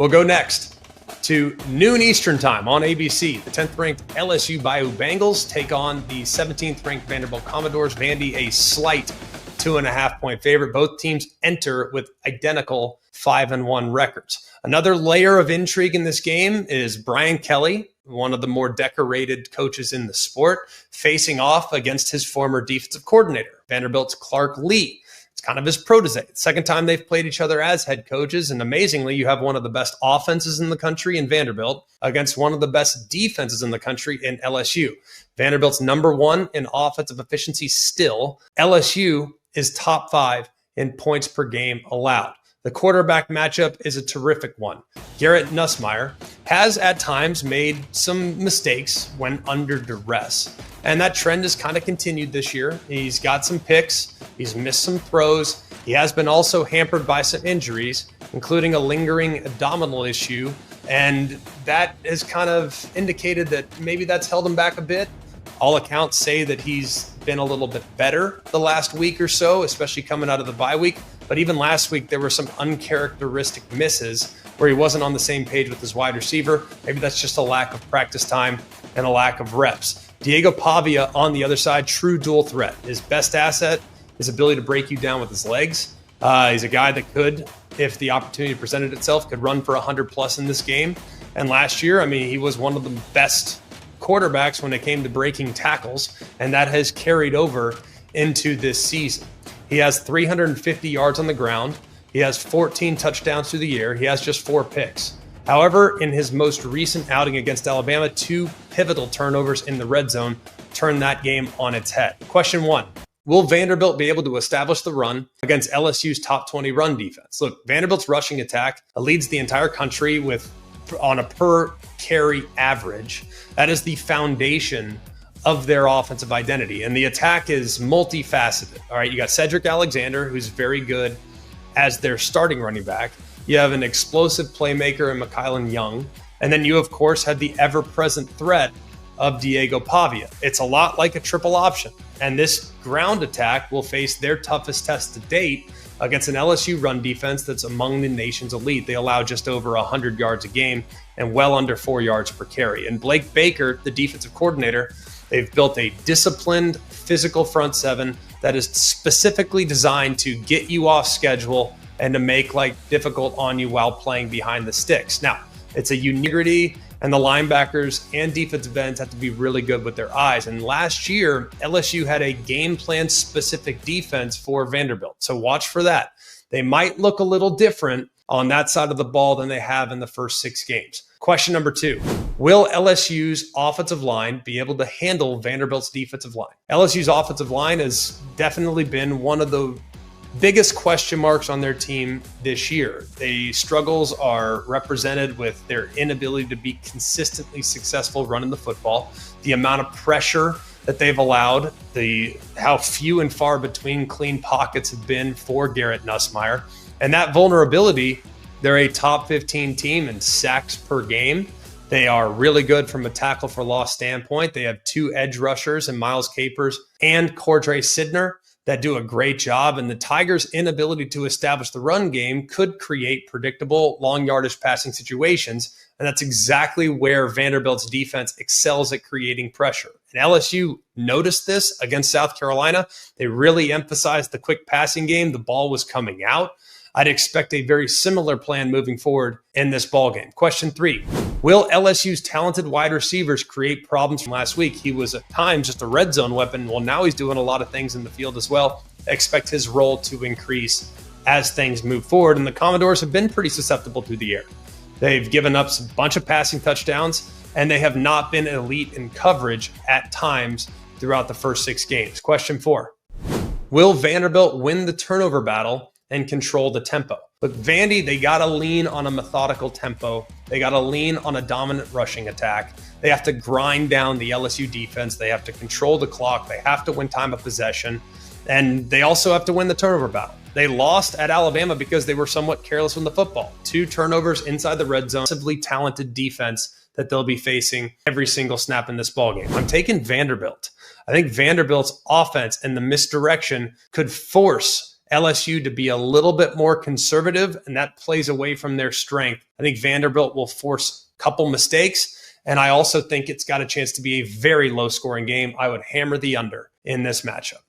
We'll go next to noon Eastern time on ABC. The 10th ranked LSU Bayou Bengals take on the 17th ranked Vanderbilt Commodores. Vandy, a slight 2.5-point favorite. Both teams enter with identical 5-1 records. Another layer of intrigue in this game is Brian Kelley, one of the more decorated coaches in the sport, facing off against his former defensive coordinator, Vanderbilt's Clark Lea. It's kind of his protege. Second time they've played each other as head coaches. And amazingly, you have one of the best offenses in the country in Vanderbilt against one of the best defenses in the country in LSU. Vanderbilt's number one in offensive efficiency still. LSU is top 5 in points per game allowed. The quarterback matchup is a terrific one. Garrett Nussmeier has at times made some mistakes when under duress. And that trend has kind of continued this year. He's got some picks. He's missed some throws. He has been also hampered by some injuries, including a lingering abdominal issue. And that has kind of indicated that maybe that's held him back a bit. All accounts say that he's been a little bit better the last week or so, especially coming out of the bye week. But even last week, there were some uncharacteristic misses where he wasn't on the same page with his wide receiver. Maybe that's just a lack of practice time and a lack of reps. Diego Pavia on the other side, true dual threat. His best asset, his ability to break you down with his legs. He's a guy that could, if the opportunity presented itself, could run for 100+ in this game. And last year, he was one of the best quarterbacks when it came to breaking tackles, and that has carried over into this season. He has 350 yards on the ground. He has 14 touchdowns through the year. He has just 4 picks. However, in his most recent outing against Alabama, 2 pivotal turnovers in the red zone turned that game on its head. Question 1, will Vanderbilt be able to establish the run against LSU's top 20 run defense? Look, Vanderbilt's rushing attack leads the entire country with on a per carry average. That is the foundation of their offensive identity. And the attack is multifaceted. All right, you got Cedric Alexander, who's very good as their starting running back. You have an explosive playmaker in McKylan Young. And then you, of course, have the ever-present threat of Diego Pavia. It's a lot like a triple option. And this ground attack will face their toughest test to date against an LSU run defense that's among the nation's elite. They allow just over 100 yards a game and well under 4 yards per carry. And Blake Baker, the defensive coordinator, they've built a disciplined, physical front seven that is specifically designed to get you off schedule and to make life difficult on you while playing behind the sticks. Now, it's a uniquity, and the linebackers and defensive ends have to be really good with their eyes. And last year, LSU had a game plan specific defense for Vanderbilt. So watch for that. They might look a little different on that side of the ball than they have in the first 6 games. Question number 2, will LSU's offensive line be able to handle Vanderbilt's defensive line? LSU's offensive line has definitely been one of the biggest question marks on their team this year. The struggles are represented with their inability to be consistently successful running the football, the amount of pressure that they've allowed, how few and far between clean pockets have been for Garrett Nussmeier, and that vulnerability. They're a top 15 team in sacks per game. They are really good from a tackle for loss standpoint. They have 2 edge rushers in Miles Capers and Cordray Sidner that do a great job. And the Tigers' inability to establish the run game could create predictable long yardage passing situations. And that's exactly where Vanderbilt's defense excels at creating pressure. And LSU noticed this against South Carolina. They really emphasized the quick passing game. The ball was coming out. I'd expect a very similar plan moving forward in this ballgame. Question 3, will LSU's talented wide receivers create problems from last week? He was at times just a red zone weapon. Well, now he's doing a lot of things in the field as well. Expect his role to increase as things move forward. And the Commodores have been pretty susceptible to the air. They've given up a bunch of passing touchdowns, and they have not been elite in coverage at times throughout the first 6 games. Question 4, will Vanderbilt win the turnover battle and control the tempo? But Vandy, they got to lean on a methodical tempo. They got to lean on a dominant rushing attack. They have to grind down the LSU defense. They have to control the clock. They have to win time of possession. And they also have to win the turnover battle. They lost at Alabama because they were somewhat careless with the football. 2 turnovers inside the red zone. Massively talented defense that they'll be facing every single snap in this ballgame. I'm taking Vanderbilt. I think Vanderbilt's offense and the misdirection could force LSU to be a little bit more conservative, and that plays away from their strength. I think Vanderbilt will force a couple mistakes, and I also think it's got a chance to be a very low-scoring game. I would hammer the under in this matchup.